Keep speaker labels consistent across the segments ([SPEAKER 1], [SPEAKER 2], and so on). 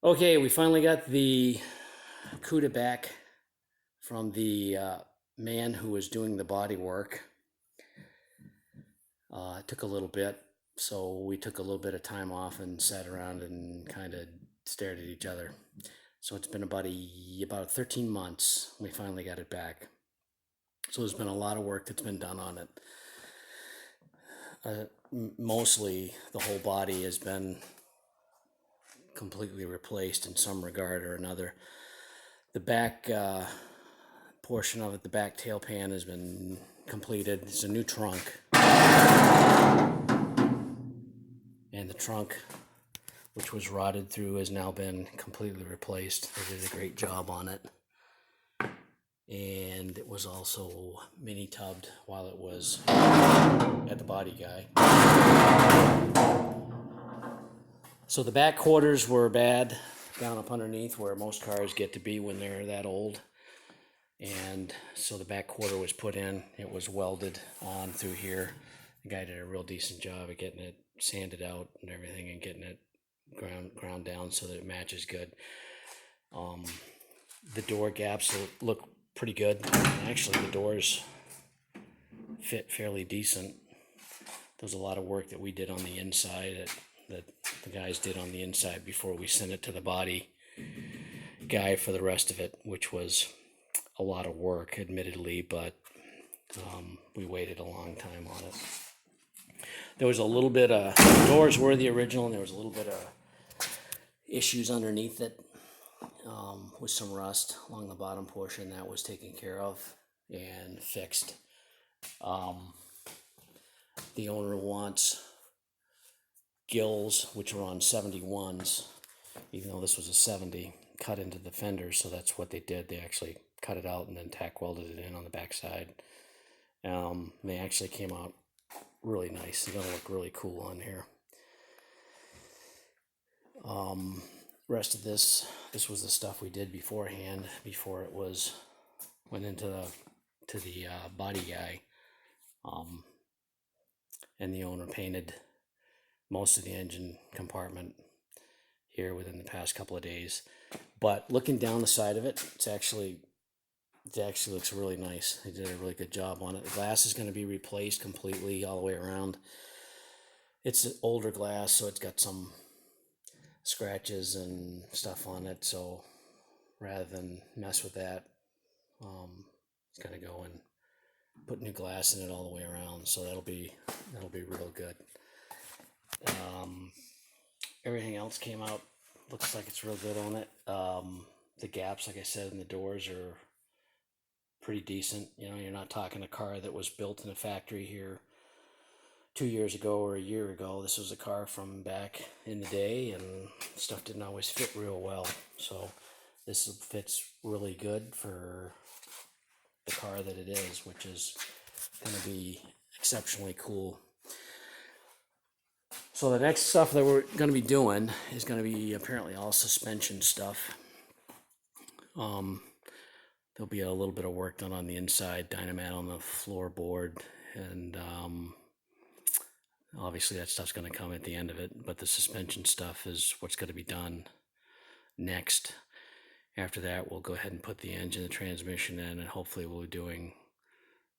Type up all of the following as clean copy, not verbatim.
[SPEAKER 1] Okay, we finally got the Cuda back from the man who was doing the body work. It took a little bit, so we took a little bit of time off and sat around and kind of stared at each other. So it's been about 13 months. We finally got it back. So there's been a lot of work that's been done on it. Mostly, the whole body has been completely replaced in some regard or another. The back portion of it, the back tail pan, has been completed. It's a new trunk, and the trunk, which was rotted through, has now been completely replaced. They did a great job on it. And it was also mini tubbed while it was at the body guy. So the back quarters were bad down up underneath where most cars get to be when they're that old. And so the back quarter was put in. It was welded on through here. The guy did a real decent job of getting it sanded out and everything and getting it ground down so that it matches good. The door gaps look pretty good. Actually, the doors fit fairly decent. There's a lot of work that we did on the inside that the guys did on the inside before we sent it to the body guy for the rest of it, which was a lot of work, admittedly, but we waited a long time on it. There was a little bit of, the doors were the original, and there was a little bit of issues underneath it with some rust along the bottom portion. That was taken care of and fixed. The owner wants gills, which are on 71s, even though this was a 70, cut into the fenders, so that's what they did. They actually cut it out and then tack welded it in on the backside. They actually came out really nice. They're gonna look really cool on here. Rest of this was the stuff we did beforehand, before it went into the body guy. And the owner painted most of the engine compartment here within the past couple of days. But looking down the side of it, it actually looks really nice. They did a really good job on it. The glass is going to be replaced completely all the way around. It's older glass, so it's got some scratches and stuff on it. So rather than mess with that, it's going to go and put new glass in it all the way around. So that'll be real good. Everything else came out, looks like it's real good on it. The gaps, like I said, in the doors are pretty decent. You know, you're not talking a car that was built in a factory here 2 years ago or a year ago. This was a car from back in the day, and stuff didn't always fit real well. So this fits really good for the car that it is, which is going to be exceptionally cool. So the next stuff that we're going to be doing is going to be apparently all suspension stuff. There'll be a little bit of work done on the inside, dynamat on the floorboard, and obviously that stuff's going to come at the end of it, but the suspension stuff is what's going to be done next. After that, we'll go ahead and put the engine and the transmission in, and hopefully we'll be doing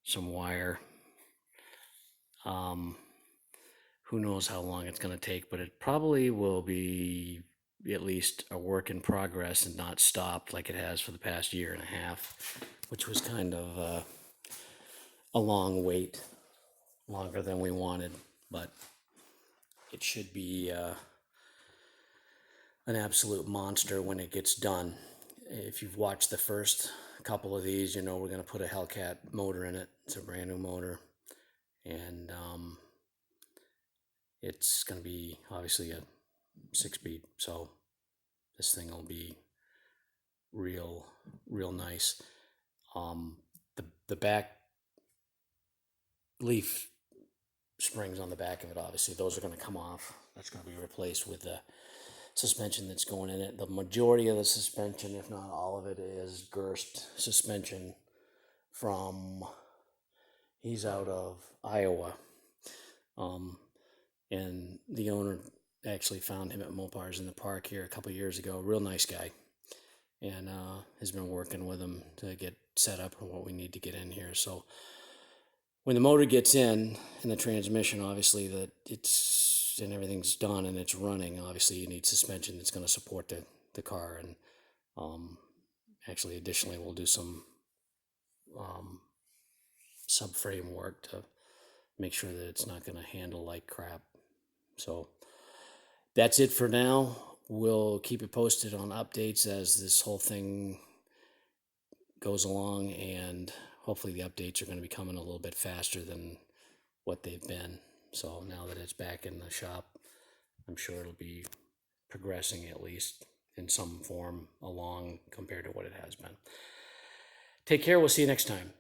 [SPEAKER 1] some wire. Who knows how long it's going to take, but it probably will be at least a work in progress and not stopped like it has for the past year and a half, which was kind of a long wait, longer than we wanted, but it should be an absolute monster when it gets done. If you've watched the first couple of these, you know we're going to put a Hellcat motor in it. It's a brand new motor, and it's going to be obviously a 6-speed, so this thing will be real nice. The back leaf springs on the back of it, obviously those are going to come off. That's going to be replaced with the suspension that's going in it. The majority of the suspension, if not all of it, is Gerst suspension from, he's out of Iowa. And the owner actually found him at Mopar's in the park here a couple years ago. Real nice guy, and has been working with him to get set up and what we need to get in here. So when the motor gets in and the transmission, obviously that it's and everything's done and it's running, obviously you need suspension that's going to support the car. And actually, additionally, we'll do some subframe work to make sure that it's not going to handle like crap. So that's it for now. We'll keep you posted on updates as this whole thing goes along, and hopefully the updates are going to be coming a little bit faster than what they've been. So now that it's back in the shop, I'm sure it'll be progressing at least in some form along compared to what it has been. Take care. We'll see you next time.